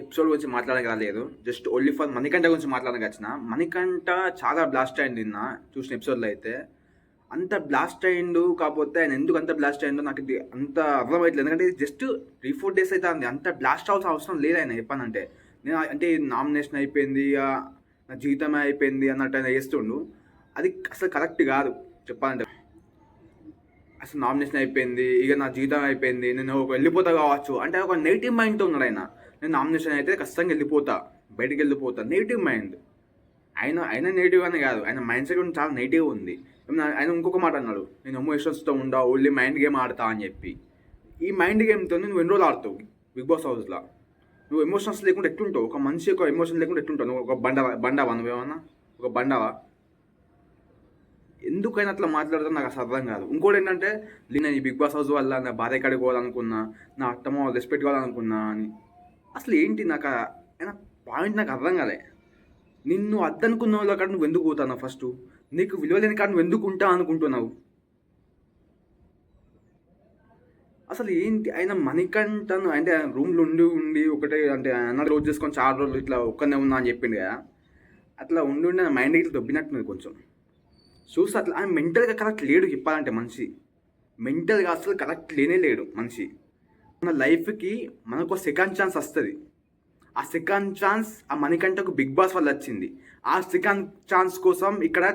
Episode గురించి మాట్లాడడానికి రాలేదు. జస్ట్ ఓన్లీ ఫర్ మణికంఠ గురించి మాట్లాడడానికి వచ్చిన. మణికంఠ చాలా బ్లాస్ట్ అయింది నిన్న చూసిన ఎపిసోడ్లో అయితే. అంత బ్లాస్ట్ అయ్యిండు, కాకపోతే ఆయన ఎందుకు అంత బ్లాస్ట్ అయ్యిందో నాకు ఇది అంత అర్థమవుతలేదు. ఎందుకంటే ఇది జస్ట్ 3-4 days అయితే అంది. అంత బ్లాస్ట్ అవ్వాల్సిన అవసరం లేదు ఆయన చెప్పానంటే. నేను అంటే నామినేషన్ అయిపోయింది, నా జీవితమే అయిపోయింది అన్నట్టు ఆయన చేస్తుండు. అది అసలు కరెక్ట్ కాదు చెప్పాలంటే. అసలు నామినేషన్ అయిపోయింది, ఇక నా జీవితం అయిపోయింది, నేను వెళ్ళిపోతా కావచ్చు అంటే ఒక నెగిటివ్ మైండ్తో ఉన్నాడు ఆయన. నేను నామినేషన్ అయితే ఖచ్చితంగా వెళ్ళిపోతా, బయటికి వెళ్ళిపోతా, నెగిటివ్ మైండ్. ఆయన నెగిటివ్ అని కాదు, ఆయన మైండ్ సెట్ కూడా చాలా నెగిటివ్ ఉంది. ఆయన ఇంకొక మాట అన్నాడు, నేను ఎమోషన్స్తో ఉండా, ఓన్లీ మైండ్ గేమ్ ఆడతా అని చెప్పి. ఈ మైండ్ గేమ్తో నువ్వు ఎన్ని రోజులు ఆడుతావు బిగ్ బాస్ హౌస్లో? నువ్వు ఎమోషన్స్ లేకుండా ఎట్లుంటావు? ఒక మనిషి యొక్క ఎమోషన్ లేకుండా ఎట్లుంటావు? నువ్వు ఒక బండవా నువ్వేమన్నా? ఒక బండవా? ఎందుకైనా అట్లా మాట్లాడతావు నాకు అసలు అర్థం కాదు. ఇంకోటి ఏంటంటే, నేను ఈ బిగ్ బాస్ హౌస్ వల్ల నా భార్య కాడికి పోవాలనుకున్నా, నా అత్తమ్మ రెస్పెక్ట్ కావాలనుకున్నా అని. అసలు ఏంటి నాకు ఆయన పాయింట్ నాకు అర్థం కాలే. నిన్ను అద్దనుకున్న వాళ్ళ కాడ నువ్వు ఎందుకు పోతున్నావు? ఫస్ట్ నీకు విలువ లేని కాడ నువ్వు ఎందుకు ఉంటా అనుకుంటున్నావు? అసలు ఏంటి ఆయన మణికంఠను అంటే ఆయన రూమ్లో ఉండి ఒకటే అంటే అన్న రోజు చేసుకొని చాలా రోజులు ఇట్లా ఒక్కనే ఉన్నా అని చెప్పిండు కదా. అట్లా ఉండి నా మైండ్ ఇట్లా దొబ్బినట్టున్నది కొంచెం. చూస్తే అట్లా ఆయన మెంటల్గా కరెక్ట్ లేడు చెప్పాలంటే. మనిషి మెంటల్గా అసలు కరెక్ట్ లేడు మనిషి. మన లైఫ్కి మనకు సెకండ్ ఛాన్స్ వస్తుంది. ఆ సెకండ్ ఛాన్స్ ఆ మణికంఠకు బిగ్ బాస్ వల్ల వచ్చింది. ఆ సెకండ్ ఛాన్స్ కోసం ఇక్కడ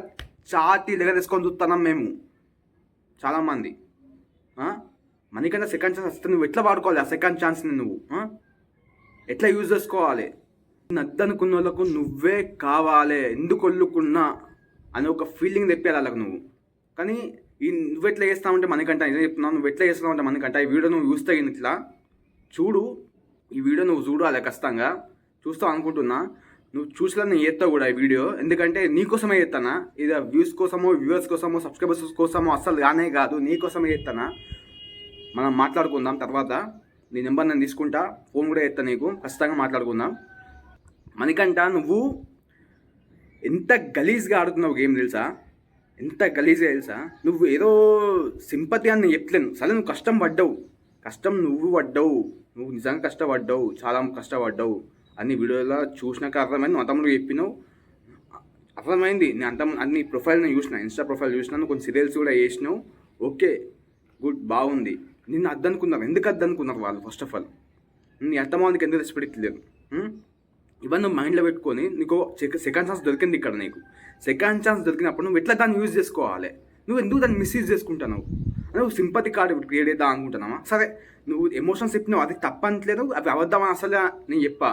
చాటి దగ్గర తీసుకొని చూస్తున్నాం మేము చాలామంది. మణికంఠ సెకండ్ ఛాన్స్ వస్తే నువ్వు ఎట్లా వాడుకోవాలి ఆ సెకండ్ ఛాన్స్ని? నువ్వు ఎట్లా యూజ్ చేసుకోవాలి? నద్దనుకున్న వాళ్ళకు నువ్వే కావాలి, ఎందుకు వల్లుకున్నా అని ఒక ఫీలింగ్ తెప్పాలి వాళ్ళకు నువ్వు. కానీ నువ్వు ఎట్లా చేస్తావంటే మణికంఠ, ఇదే చెప్తున్నావు, నువ్వు ఎట్లా చేస్తావంటే మణికంఠ, ఈ వీడియో నువ్వు చూస్తే ఇట్లా చూడు, ఈ వీడియో నువ్వు చూడాలి ఖచ్చితంగా. చూస్తావు అనుకుంటున్నా, నువ్వు చూసినా నేను చేస్తావు కూడా ఈ వీడియో. ఎందుకంటే నీకోసమే చేస్తానా, ఇది వ్యూస్ కోసమో వ్యూవర్స్ కోసమో సబ్స్క్రైబర్స్ కోసమో అస్సలు కానే కాదు, నీకోసమే చేస్తానా. మనం మాట్లాడుకుందాం తర్వాత. నీ నెంబర్ నేను తీసుకుంటా, ఫోన్ కూడా చేస్తా నీకు, ఖచ్చితంగా మాట్లాడుకుందాం. మణికంఠ నువ్వు ఎంత గలీజ్గా ఆడుతున్నావు గేమ్ తెలుసా? ఎంత గలీజ్గా తెలుసా? నువ్వు ఏదో సింపతి అని నేను చెప్పలేను. సరే నువ్వు కష్టం నువ్వు పడ్డావు, నువ్వు నిజంగా కష్టపడ్డావు, చాలా కష్టపడ్డావు అన్ని వీడియోలో చూసినాక అర్థమైంది. నువ్వు అంతమంది చెప్పినావు, అర్థమైంది. నేను అన్ని ప్రొఫైల్ నేను చూసిన, ఇన్స్టా ప్రొఫైల్ చూసినాను, కొన్ని సీరియల్స్ కూడా చేసినావు. ఓకే గుడ్, బాగుంది. నిన్ను అద్దనుకున్నారు. ఎందుకు అద్దనుకున్నారు వాళ్ళు? ఫస్ట్ ఆఫ్ ఆల్ నీ అత్తమానికి ఎందుకు రెస్పెక్ట్ లేదు? ఇవన్నీ నువ్వు మైండ్లో పెట్టుకొని నీకు సెకండ్ ఛాన్స్ దొరికింది ఇక్కడ. నీకు సెకండ్ ఛాన్స్ దొరికినప్పుడు నువ్వు ఎట్లా దాన్ని యూజ్ చేసుకోవాలి? నువ్వు ఎందుకు దాన్ని మిస్యూజ్ చేసుకుంటున్నావు? నువ్వు సింపతి కార్డు క్రియేట్ చేద్దాం అనుకుంటున్నావా? సరే నువ్వు ఎమోషన్స్ చెప్పినావు, అది తప్పనట్లేదు, అవి అవద్దామని అసలు నేను చెప్పా,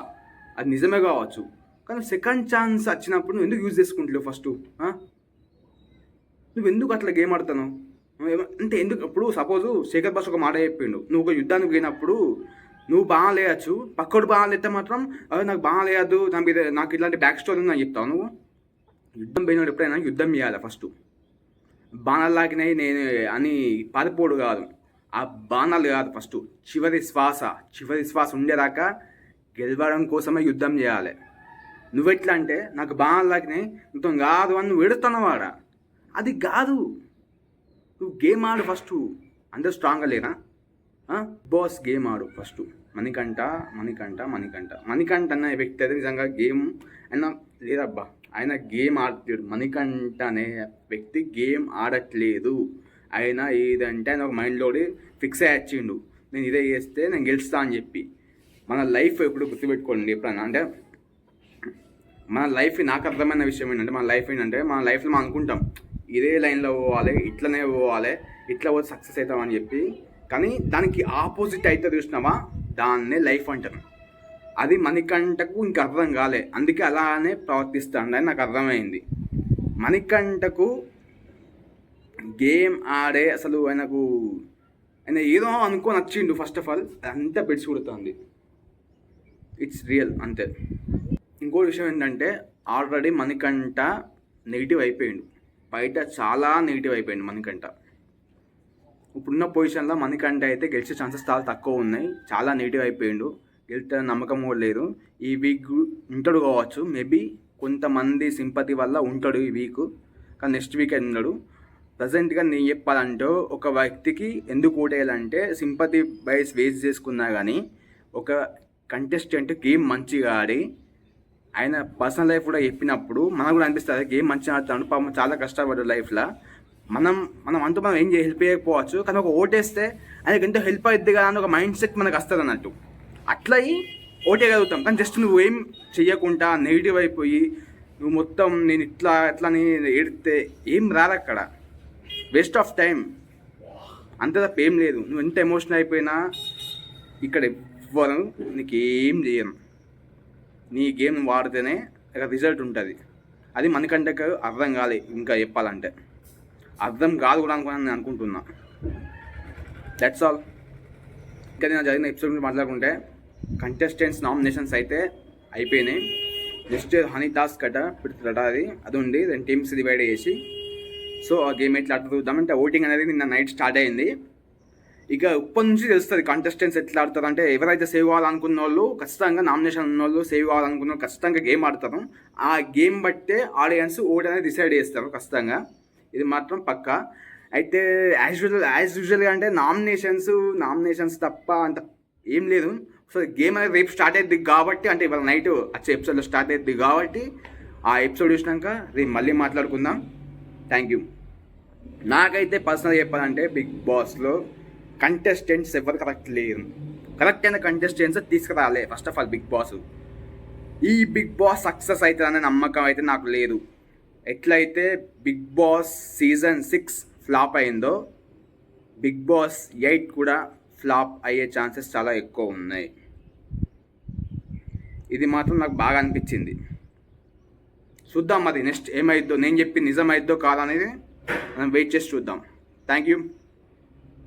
అది నిజమే కావచ్చు. కానీ సెకండ్ ఛాన్స్ వచ్చినప్పుడు నువ్వు ఎందుకు యూజ్ చేసుకుంటలేవు? ఫస్ట్ నువ్వు ఎందుకు అట్లా గేమ్ ఆడుతున్నావు అంటే ఎందుకు? ఇప్పుడు సపోజు శేఖర్ భాష ఒక మాట చెప్పిండు, నువ్వు ఒక యుద్ధానికి పోయినప్పుడు నువ్వు బాగా లేయచ్చు, పక్కడు బాగా లేస్తే మాత్రం నాకు బాగా లేదు, నాకు ఇట్లాంటి బ్యాక్ స్టోరీ ఉందని చెప్తావు. నువ్వు యుద్ధం పోయినప్పుడు ఎప్పుడైనా యుద్ధం చేయాలి. ఫస్ట్ బాణాలు లాగినాయి నేను అని పారిపోడు కాదు, ఆ బాణాలు కాదు, ఫస్ట్ చివరి శ్వాస ఉండేదాకా గెలవడం కోసమే యుద్ధం చేయాలి. నువ్వెట్లా అంటే నాకు బాణాలు లాగినాయి మొత్తం కాదు అని నువ్వు ఎడుతున్నావాడ, అది కాదు. నువ్వు గేమ్ ఆడు ఫస్ట్. అందరూ స్ట్రాంగ్గా లేనా? బాస్ గేమ్ ఆడు ఫస్ట్. మణికంఠ అనే వ్యక్తి అయితే నిజంగా గేమ్ అయినా లేదబ్బా, ఆయన గేమ్ ఆడట్లేడు. మణికంఠ అనే వ్యక్తి గేమ్ ఆడట్లేదు. ఆయన ఏదంటే ఆయన ఒక మైండ్లోకి ఫిక్స్ అయ్యిండు, నేను ఇదే చేస్తే నేను గెలుస్తా అని చెప్పి. మన లైఫ్ ఎప్పుడు గుర్తుపెట్టుకోండి ఎప్పుడన్నా, అంటే మన లైఫ్ నాకు అర్థమైన విషయం ఏంటంటే, మన లైఫ్లో మనం అనుకుంటాం ఇదే లైన్లో పోవాలి, ఇట్లనే పోవాలి, ఇట్లా పోతే సక్సెస్ అవుతామని చెప్పి. కానీ దానికి ఆపోజిట్ అయితే చూసినావా, దాన్నే లైఫ్ అంటారు. అది మణికంఠకు ఇంకా అర్థం కాలే, అందుకే అలానే ప్రవర్తిస్తాడని నాకు అర్థమైంది. మణికంఠకు గేమ్ ఆడే అసలు ఆయన ఏదో అనుకొని వచ్చిండు. ఫస్ట్ ఆఫ్ ఆల్ అంతా పెడిచి కొడుతుంది, ఇట్స్ రియల్ అంతే. ఇంకో విషయం ఏంటంటే, ఆల్రెడీ మణికంఠ నెగిటివ్ అయిపోయిండు, బయట చాలా నెగిటివ్ అయిపోయింది మణికంఠ. ఇప్పుడున్న పొజిషన్లో మణికంఠ అయితే గెలిచే ఛాన్సెస్ చాలా తక్కువ ఉన్నాయి, చాలా నెగిటివ్ అయిపోయిండు, గెలిచే నమ్మకం కూడా లేదు. ఈ వీక్ ఉంటాడు కావచ్చు, మేబీ కొంతమంది సింపతి వల్ల ఉంటాడు ఈ వీక్, కానీ నెక్స్ట్ వీక్ ఉండడు. ప్రజెంట్గా నేను చెప్పాలంటే, ఒక వ్యక్తికి ఎందుకు ఓటేయాలంటే సింపతి బైస్ వేస్ట్ చేసుకున్నా కానీ ఒక కంటెస్టెంట్ గేమ్ మంచిగా ఆడి ఆయన పర్సనల్ లైఫ్ కూడా చెప్పినప్పుడు మనకు కూడా అనిపిస్తుంది గేమ్ మంచిగా ఆడుతాడు, పాపం చాలా కష్టపడ్డాడు లైఫ్లో. మనం మనం అంటూ మనం ఏం హెల్ప్ చేయకపోవచ్చు, కానీ ఒక ఓటేస్తే ఆయనకి ఎంతో హెల్ప్ అవుద్ది కదా అని ఒక మైండ్ సెట్ మనకు వస్తుంది అన్నట్టు. అట్లా ఓటేయగలుగుతాం. కానీ జస్ట్ నువ్వు ఏం చెయ్యకుండా నెగిటివ్ అయిపోయి నువ్వు మొత్తం నేను ఇట్లా అని ఏడితే ఏం రాదు అక్కడ, వేస్ట్ ఆఫ్ టైం. అంతే తప్ప ఏం లేదు. నువ్వు ఎంత ఎమోషనల్ అయిపోయినా ఇక్కడ ఎవ్వరు నీకు ఏం చేయను. నీ గేమ్ వాడితేనే ఇక రిజల్ట్ ఉంటుంది. అది మనకంటే అర్థం కాలే, ఇంకా చెప్పాలంటే అర్థం కాదు కూడా నేను అనుకుంటున్నా. That's all. ఇంకా నేను జరిగిన ఎపిసోడ్ గురించి మాట్లాడుకుంటే కంటెస్టెంట్స్ నామినేషన్స్ అయితే అయిపోయినాయి. నెక్స్ట్ హనీ టాస్క్ పెడుతుందట, అది ఉంది. దాని టీమ్స్ డివైడ్ చేసి సో ఆ గేమ్ ఎట్లా ఆడుతూ చూద్దామంటే ఓటింగ్ అనేది నిన్న నైట్ స్టార్ట్ అయింది. ఇక ఇప్పటి నుంచి తెలుస్తుంది కంటెస్టెంట్స్ ఎట్లా ఆడతారు. అంటే ఎవరైతే సేవ్ కావాలనుకున్న వాళ్ళు ఖచ్చితంగా, నామినేషన్ ఉన్న వాళ్ళు సేవ్ కావాలనుకున్న వాళ్ళు ఖచ్చితంగా గేమ్ ఆడతారు. ఆ గేమ్ బట్టే ఆడియన్స్ ఓట్ అనేది డిసైడ్ చేస్తారు ఖచ్చితంగా, ఇది మాత్రం పక్కా. అయితే యాజ్ యూజువల్గా అంటే నామినేషన్స్ తప్ప అంత ఏం లేదు. సో గేమ్ అనేది రేపు స్టార్ట్ అవుతుంది కాబట్టి, అంటే ఇవాళ నైట్ వచ్చే ఎపిసోడ్లో స్టార్ట్ అవుతుంది కాబట్టి ఆ ఎపిసోడ్ చూసినాక రేపు మళ్ళీ మాట్లాడుకుందాం. Thank you. నాకైతే పర్సనల్ చెప్పాలంటే బిగ్ బాస్లో కంటెస్టెంట్స్ ఎవరు కరెక్ట్ లేరు. కరెక్ట్ అయిన కంటెస్టెంట్స్ తీసుకురాలే first of all Bigg Boss. ఈ బిగ్ బాస్ సక్సెస్ అవుతుందనే నమ్మకం అయితే నాకు లేదు. ఎట్లయితే బిగ్ బాస్ సీజన్ 6 ఫ్లాప్ అయిందో బిగ్ బాస్ 8 కూడా ఫ్లాప్ అయ్యే ఛాన్సెస్ చాలా ఎక్కువ ఉన్నాయి. ఇది మాత్రం నాకు బాగా అనిపించింది. చూద్దాం మరి నెక్స్ట్ ఏమైద్దో, నేను చెప్పి నిజమైద్దో కాదనేది మనం వెయిట్ చేసి చూద్దాం. Thank you.